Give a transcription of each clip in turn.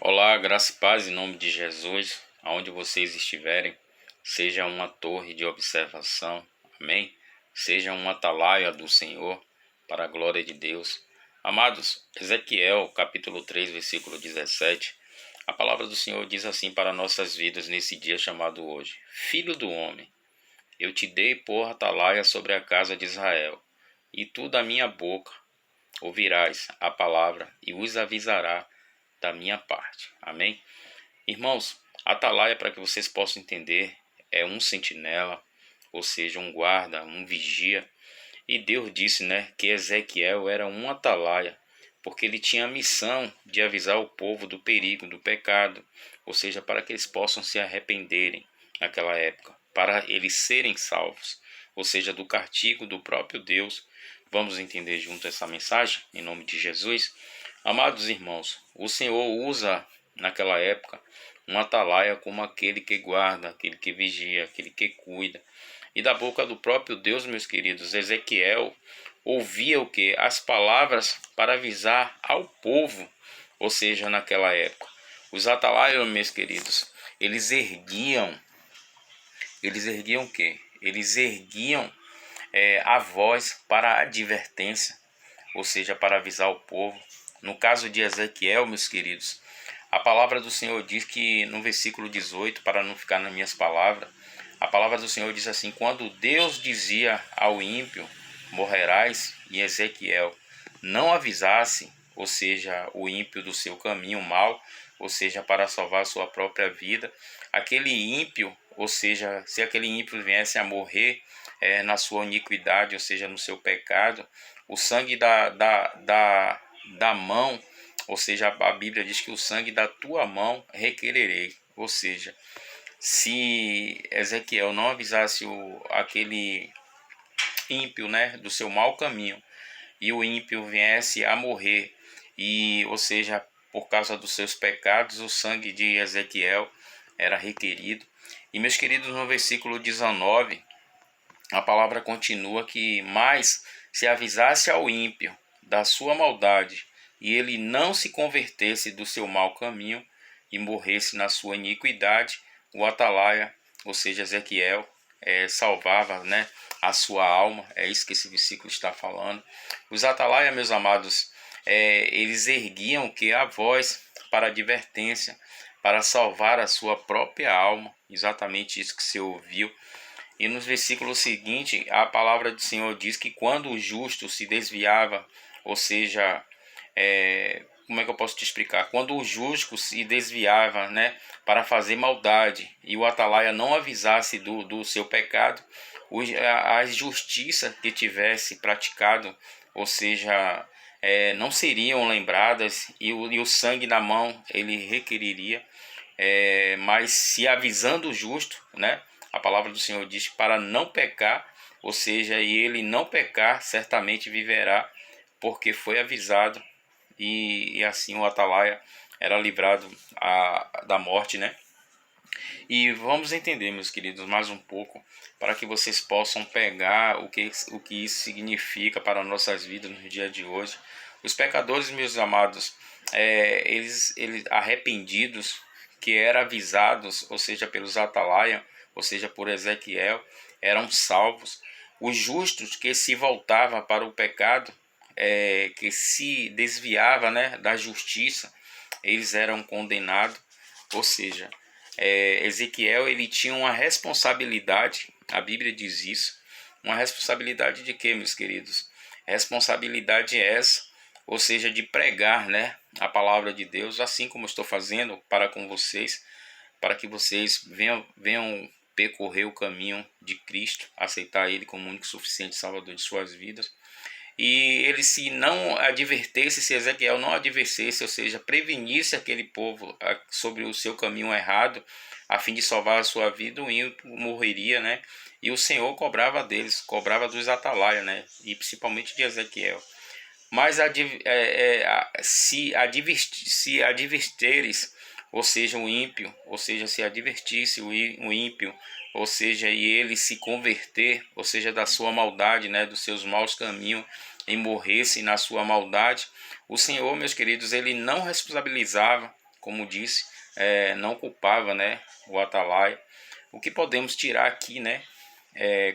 Olá, graça e paz em nome de Jesus, aonde vocês estiverem, seja uma torre de observação, amém? Seja uma atalaia do Senhor, para a glória de Deus. Amados, Ezequiel, capítulo 3, versículo 17, a palavra do Senhor diz assim para nossas vidas nesse dia chamado hoje: Filho do homem, eu te dei por atalaia sobre a casa de Israel, e tu da minha boca ouvirás a palavra e os avisará da minha parte. Amém? Irmãos, atalaia, para que vocês possam entender, é um sentinela, ou seja, um guarda, um vigia. E Deus disse, que Ezequiel era um atalaia, porque ele tinha a missão de avisar o povo do perigo, do pecado, ou seja, para que eles possam se arrependerem naquela época, para eles serem salvos, ou seja, do castigo do próprio Deus. Vamos entender junto essa mensagem, em nome de Jesus. Amados irmãos, o Senhor usa naquela época um atalaia como aquele que guarda, aquele que vigia, aquele que cuida. E da boca do próprio Deus, meus queridos, Ezequiel ouvia o que? As palavras para avisar ao povo, ou seja, naquela época. Os atalaias, meus queridos, eles erguiam o quê? Eles erguiam a voz para a advertência, ou seja, para avisar o povo. No caso de Ezequiel, meus queridos, a palavra do Senhor diz que no versículo 18, para não ficar nas minhas palavras, a palavra do Senhor diz assim: quando Deus dizia ao ímpio, morrerás, e Ezequiel não avisasse, ou seja, o ímpio do seu caminho mau, ou seja, para salvar a sua própria vida, aquele ímpio, ou seja, se aquele ímpio viesse a morrer na sua iniquidade, ou seja, no seu pecado, o sangue da mão, ou seja, a Bíblia diz que o sangue da tua mão requererei. Ou seja, se Ezequiel não avisasse aquele ímpio, do seu mau caminho, e o ímpio viesse a morrer, e, ou seja, por causa dos seus pecados, o sangue de Ezequiel era requerido. E, meus queridos, no versículo 19, a palavra continua que: mas se avisasse ao ímpio da sua maldade, e ele não se convertesse do seu mau caminho e morresse na sua iniquidade, o atalaia, ou seja, Ezequiel, salvava, a sua alma. É isso que esse versículo está falando. Os atalaia, meus amados, eles erguiam que a voz para advertência, para salvar a sua própria alma. Exatamente isso que você ouviu. E nos versículos seguintes, a palavra do Senhor diz que quando o justo se desviava, ou seja, como é que eu posso te explicar? Quando o justo se desviava, para fazer maldade, e o atalaia não avisasse do seu pecado, a justiça que tivesse praticado, ou seja, não seriam lembradas, e o sangue na mão ele requeriria. Mas se avisando o justo, a palavra do Senhor diz para não pecar, ou seja, e ele não pecar, certamente viverá, porque foi avisado, e assim o atalaia era livrado da morte, E vamos entender, meus queridos, mais um pouco, para que vocês possam pegar o que isso significa para nossas vidas no dia de hoje. Os pecadores, meus amados, eles arrependidos, que eram avisados, ou seja, pelos atalaia, ou seja, por Ezequiel, eram salvos. Os justos que se voltavam para o pecado, que se desviava, da justiça, eles eram condenados. Ou seja, Ezequiel ele tinha uma responsabilidade, a Bíblia diz isso. Uma responsabilidade de quê, meus queridos? Responsabilidade essa, ou seja, de pregar, a palavra de Deus, assim como eu estou fazendo para com vocês, para que vocês venham percorrer o caminho de Cristo, aceitar Ele como único suficiente Salvador de suas vidas. E ele, se não advertesse, se Ezequiel não advertesse, ou seja, prevenisse aquele povo sobre o seu caminho errado, a fim de salvar a sua vida, o ímpio morreria, E o Senhor cobrava deles, cobrava dos atalaia, E principalmente de Ezequiel. Mas se adverteres, ou seja, o ímpio, ou seja, se advertisse o ímpio, ou seja, e ele se converter, ou seja, da sua maldade, dos seus maus caminhos, e morresse na sua maldade, o Senhor, meus queridos, ele não responsabilizava, como disse, não culpava, né, o atalaia. O que podemos tirar aqui, né,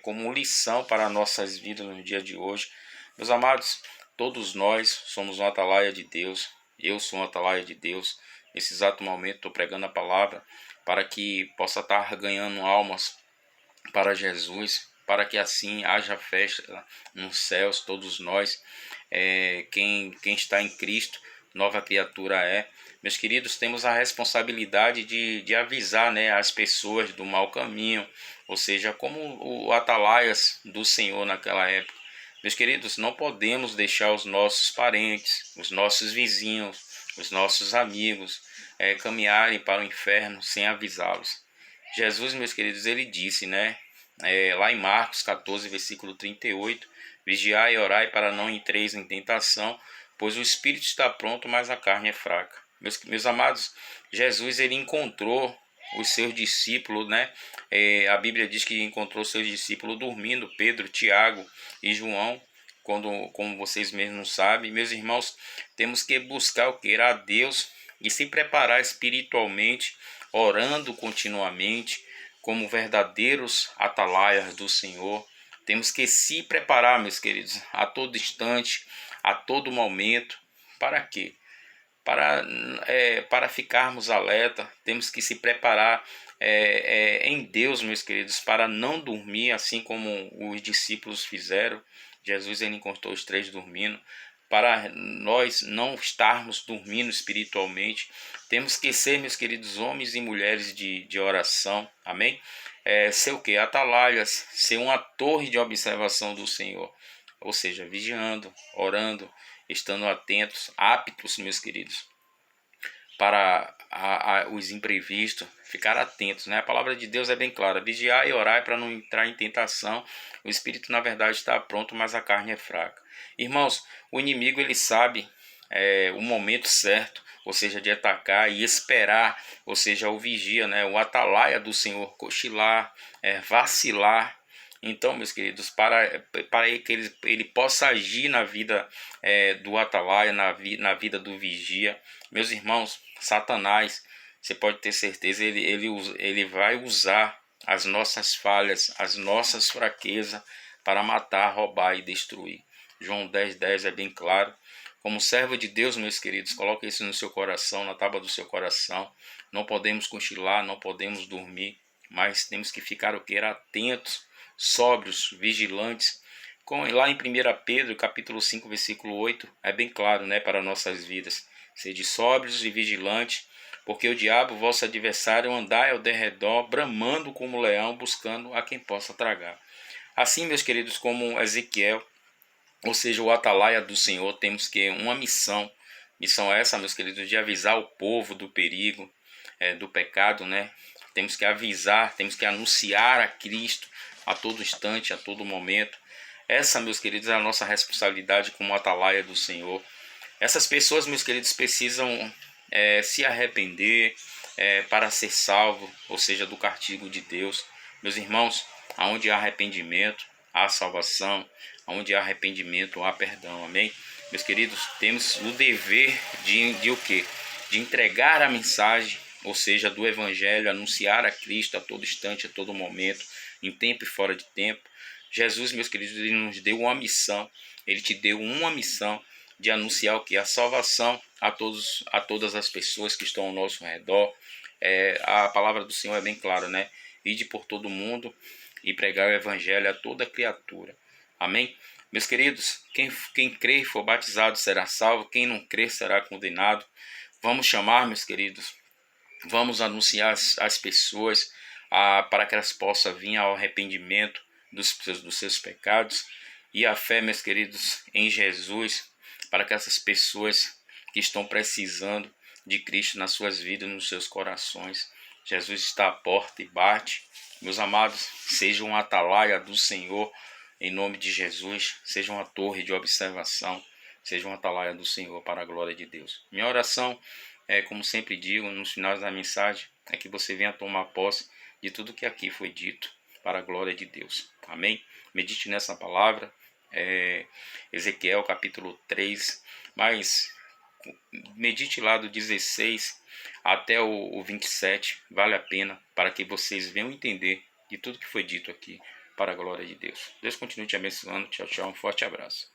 como lição para nossas vidas no dia de hoje? Meus amados, todos nós somos um atalaia de Deus. Eu sou um atalaia de Deus. Nesse exato momento estou pregando a palavra para que possa estar ganhando almas para Jesus, para que assim haja festa nos céus, todos nós. Quem está em Cristo, nova criatura é. Meus queridos, temos a responsabilidade de avisar, né, as pessoas do mau caminho, ou seja, como o atalaias do Senhor naquela época. Meus queridos, não podemos deixar os nossos parentes, os nossos vizinhos, os nossos amigos caminharem para o inferno sem avisá-los. Jesus, meus queridos, ele disse, né, lá em Marcos 14, versículo 38, vigiai e orai para não entreis em tentação, pois o espírito está pronto, mas a carne é fraca. Meus amados, Jesus ele encontrou os seus discípulos, né? A Bíblia diz que encontrou seus discípulos dormindo, Pedro, Tiago e João, como vocês mesmos sabem. Meus irmãos, temos que buscar o que? A Deus e se preparar espiritualmente, orando continuamente, como verdadeiros atalaias do Senhor. Temos que se preparar, meus queridos, a todo instante, a todo momento. Para quê? Para ficarmos alerta, temos que se preparar em Deus, meus queridos, para não dormir, assim como os discípulos fizeram. Jesus ele encontrou os três dormindo. Para nós não estarmos dormindo espiritualmente, temos que ser, meus queridos, homens e mulheres de oração, amém? Ser o que? Atalaias, ser uma torre de observação do Senhor, ou seja, vigiando, orando, estando atentos, aptos, meus queridos, para os imprevistos, ficar atentos, né? A palavra de Deus é bem clara: vigiar e orar para não entrar em tentação. O espírito na verdade está pronto, mas a carne é fraca. Irmãos, o inimigo ele sabe o momento certo, ou seja, de atacar e esperar, ou seja, o vigia, né? O atalaia do Senhor cochilar, vacilar. Então, meus queridos, para que ele possa agir na vida do atalaia, na vida do vigia, meus irmãos, Satanás, você pode ter certeza, ele vai usar as nossas falhas, as nossas fraquezas para matar, roubar e destruir. João 10:10 é bem claro. Como servo de Deus, meus queridos, coloque isso no seu coração, na tábua do seu coração. Não podemos cochilar, não podemos dormir, mas temos que ficar o que? Atentos, sóbrios, vigilantes. Lá em 1 Pedro, capítulo 5, versículo 8, é bem claro, né, para nossas vidas. Sede sóbrios e vigilantes, porque o diabo, vosso adversário, andai ao derredor, bramando como leão, buscando a quem possa tragar. Assim, meus queridos, como Ezequiel, ou seja, o atalaia do Senhor, temos que uma missão essa, meus queridos, de avisar o povo do perigo, do pecado, né? Temos que avisar, temos que anunciar a Cristo a todo instante, a todo momento. Essa, meus queridos, é a nossa responsabilidade como atalaia do Senhor. Essas pessoas, meus queridos, precisam se arrepender para ser salvo, ou seja, do castigo de Deus. Meus irmãos, aonde há arrependimento, há salvação. Onde há arrependimento, há perdão, amém? Meus queridos, temos o dever de o quê? De entregar a mensagem, ou seja, do Evangelho, anunciar a Cristo a todo instante, a todo momento, em tempo e fora de tempo. Jesus, meus queridos, ele nos deu uma missão, ele te deu uma missão de anunciar o que? A salvação a todas as pessoas que estão ao nosso redor. A palavra do Senhor é bem clara, né? Ide por todo mundo e pregar o Evangelho a toda criatura. Amém? Meus queridos, quem crer e for batizado será salvo, quem não crer será condenado. Vamos chamar, meus queridos, vamos anunciar as pessoas para que elas possam vir ao arrependimento dos seus pecados e a fé, meus queridos, em Jesus, para que essas pessoas que estão precisando de Cristo nas suas vidas, nos seus corações. Jesus está à porta e bate. Meus amados, sejam um atalaia do Senhor. Em nome de Jesus, seja uma torre de observação, seja uma atalaia do Senhor para a glória de Deus. Minha oração, como sempre digo, nos finais da mensagem, é que você venha tomar posse de tudo que aqui foi dito para a glória de Deus. Amém? Medite nessa palavra, Ezequiel capítulo 3, mas medite lá do 16 até o 27, vale a pena, para que vocês venham entender de tudo que foi dito aqui, para a glória de Deus. Deus continue te abençoando. Tchau, tchau, um forte abraço.